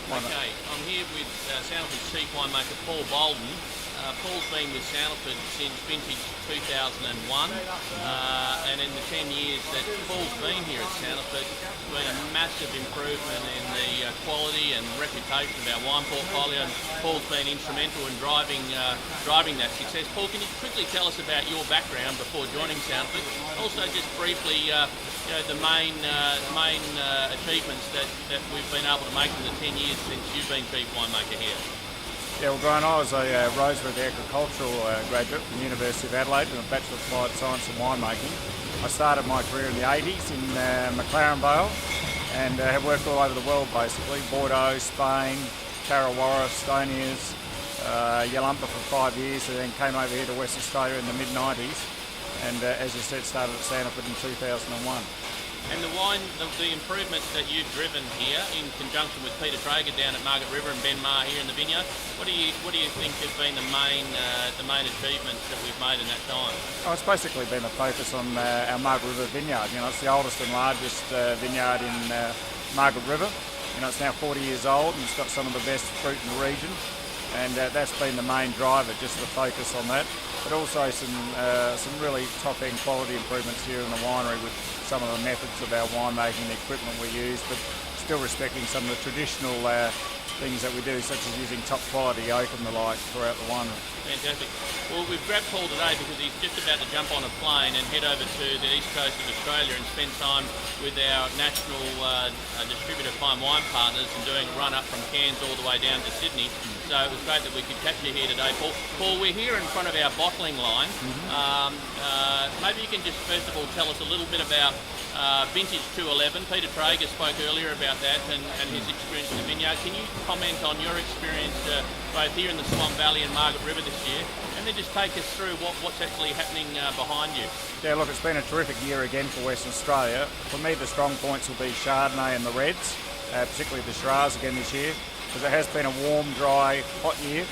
Okay, I'm here with Sandalford Chief Winemaker Paul Boulden. Paul's been with Sandalford since vintage 2001, and in the 10 years that Paul's been here at Sandalford, there's been a massive improvement in the quality and reputation of our wine portfolio, and Paul's been instrumental in driving that success. Paul, can you quickly tell us about your background before joining Sandalford? Also, just briefly, the main achievements that we've been able to make in the 10 years since you've been Chief Winemaker here. Yeah, well, Brian, I was a Rosewood agricultural graduate from the University of Adelaide with a Bachelor of Applied Science in Winemaking. I started my career in the 80s in McLaren Vale and have worked all over the world basically. Bordeaux, Spain, Tarrawarra, Stoniers, Yalumpa for 5 years, and then came over here to Western Australia in the mid-90s and as you said, started at Sandalford in 2001. And the improvements that you've driven here in conjunction with Peter Traeger down at Margaret River and Ben Maher here in the vineyard, what do you think have been the main achievements that we've made in that time? Oh, it's basically been a focus on our Margaret River vineyard. You know, it's the oldest and largest vineyard in Margaret River. You know, it's now 40 years old and it's got some of the best fruit in the region. And that's been the main driver, just the focus on that. But also some really top-end quality improvements here in the winery with some of the methods of our winemaking, the equipment we use, but still respecting some of the traditional things that we do, such as using top quality oak and the like throughout the winery. Fantastic. Well, we've grabbed Paul today because he's just about to jump on a plane and head over to the east coast of Australia and spend time with our national distributor Fine Wine Partners and doing a run up from Cairns all the way down to Sydney. So it was great that we could catch you here today, Paul. Paul, we're here in front of our bottling line. Maybe you can just first of all tell us a little bit about vintage 211. Peter Traeger spoke earlier about that and his experience in the vineyard. Can you comment on your experience both here in the Swan Valley and Margaret River this year, and then just take us through what's actually happening behind you? Yeah, look, it's been a terrific year again for Western Australia. For me, the strong points will be Chardonnay and the Reds, particularly the Shiraz again this year, because it has been a warm, dry, hot year,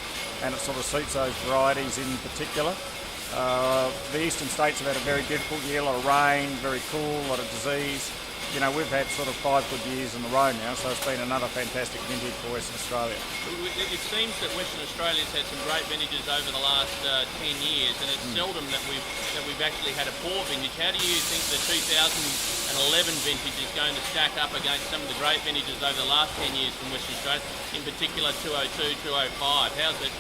and it sort of suits those varieties in particular. The eastern states have had a very difficult year, a lot of rain, very cool, a lot of disease. You know, we've had sort of 5 good years in a row now, so it's been another fantastic vintage for Western Australia. It seems that Western Australia's had some great vintages over the last 10 years, and it's seldom that we've actually had a poor vintage. How do you think the 2011 vintage is going to stack up against some of the great vintages over the last 10 years from Western Australia, in particular 202, 205? How's it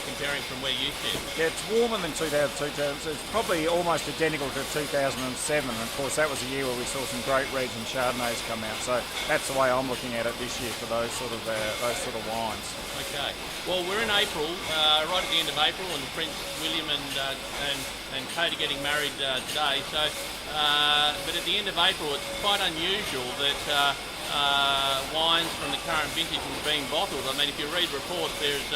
comparing from where you sit? Yeah, it's warmer than 2002. It's probably almost identical to 2007, and of course that was a year where we saw some great Reds and Chardonnays come out. So that's the way I'm looking at it this year for those sort of wines. Okay. Well, we're in April, right at the end of April, and Prince William and Kate are getting married today. So, but at the end of April, it's quite unusual that wines from the current vintage are being bottled. I mean, if you read reports, there's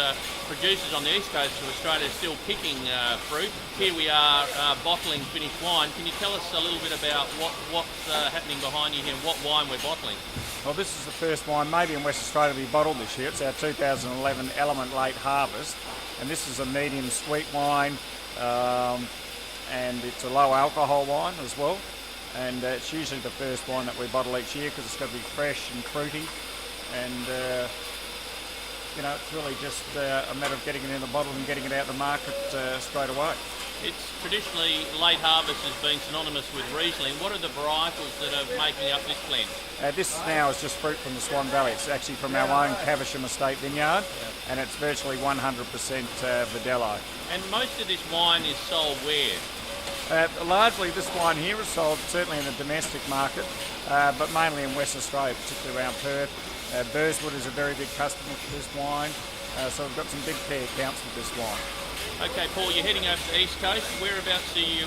producers on the east coast of Australia still picking fruit. Here we are bottling finished wine. Can you tell us a little bit about what's happening behind you here and what wine we're bottling? Well, this is the first wine maybe in Western Australia to be bottled this year. It's our 2011 Element Late Harvest, and this is a medium sweet wine, and it's a low alcohol wine as well. And it's usually the first wine that we bottle each year because it's got to be fresh and fruity, and you know, it's really just a matter of getting it in the bottle and getting it out the market straight away. It's traditionally, late harvest has been synonymous with Riesling. What are the varietals that are making up this blend? This now is just fruit from the Swan Valley. It's actually from our own Caversham Estate vineyard, and it's virtually 100% Verdelho. And most of this wine is sold where? Largely this wine here is sold certainly in the domestic market, but mainly in Western Australia, particularly around Perth. Burswood is a very big customer for this wine, so we've got some big key accounts with this wine. Okay, Paul, you're heading over to the east coast. Whereabouts are you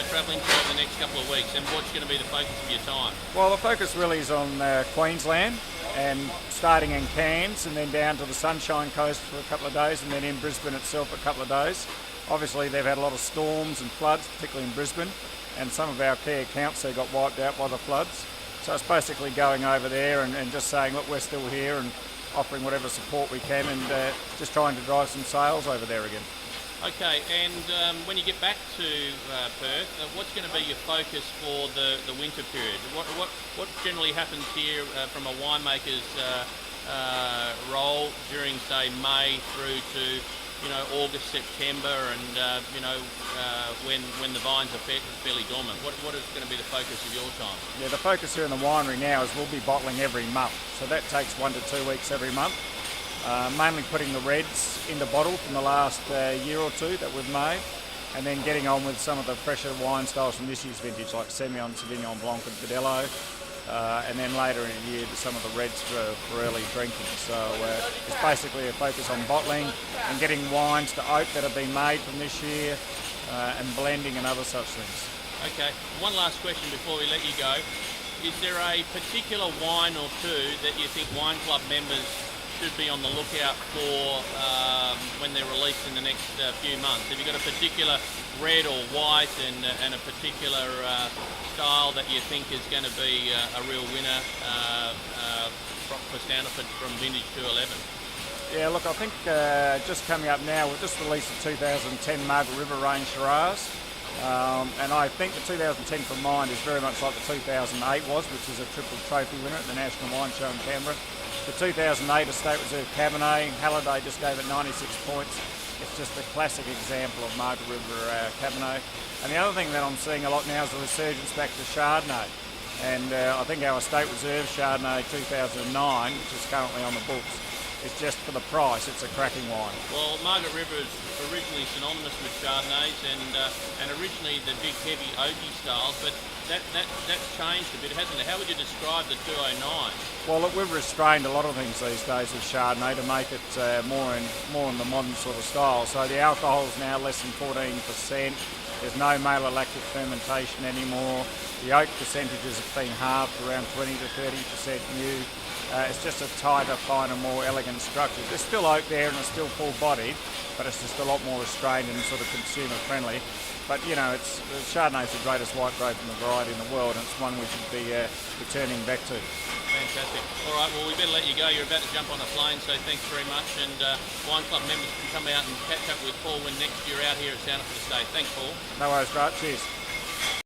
travelling to over the next couple of weeks, and what's going to be the focus of your time? Well, the focus really is on Queensland, and starting in Cairns and then down to the Sunshine Coast for a couple of days, and then in Brisbane itself for a couple of days. Obviously, they've had a lot of storms and floods, particularly in Brisbane, and some of our key accounts there got wiped out by the floods. So it's basically going over there and just saying, look, we're still here, and offering whatever support we can, and just trying to drive some sales over there again. Okay, and when you get back to Perth, what's going to be your focus for the winter period? What generally happens here from a winemaker's roll during, say, May through to, August, September, and when the vines are fairly dormant? What is going to be the focus of your time? Yeah, the focus here in the winery now is we'll be bottling every month, so that takes 1 to 2 weeks every month. Mainly putting the reds into bottle from the last year or two that we've made, and then getting on with some of the fresher wine styles from this year's vintage, like Semillon, Sauvignon Blanc and Verdelho, and then later in the year some of the reds for early drinking. So it's basically a focus on bottling and getting wines to oak that have been made from this year, and blending and other such things. Okay, one last question before we let you go. Is there a particular wine or two that you think wine club members should be on the lookout for when they're released in the next few months? Have you got a particular red or white and a particular style that you think is going to be a real winner for Sandalford from vintage 211? Yeah, look, I think just coming up now, we've just released the 2010 Margaret River range Shiraz. And I think the 2010 from mine is very much like the 2008 was, which was a triple trophy winner at the National Wine Show in Canberra. The 2008 Estate Reserve Cabernet, Halliday just gave it 96 points. It's just a classic example of Margaret River Cabernet. And the other thing that I'm seeing a lot now is the resurgence back to Chardonnay. And I think our Estate Reserve Chardonnay 2009, which is currently on the books, is just for the price. It's a cracking wine. Well, Margaret River is originally synonymous with Chardonnays and originally the big heavy oaky styles, but that's changed a bit, hasn't it? How would you describe the 209? Well, look, we've restrained a lot of things these days with Chardonnay to make it more in the modern sort of style. So the alcohol is now less than 14%. There's no malolactic fermentation anymore. The oak percentages have been halved to around 20 to 30% new. It's just a tighter, finer, more elegant structure. There's still oak there and it's still full-bodied, but it's just a lot more restrained and sort of consumer-friendly. But, Chardonnay is the greatest white grape in the variety in the world, and it's one we should be returning back to. Fantastic. All right, well, we better let you go. You're about to jump on a plane, so thanks very much. And Wine Club members can come out and catch up with Paul when next you're out here at Sandalford Estate. Thanks, Paul. No worries, Grant. Cheers.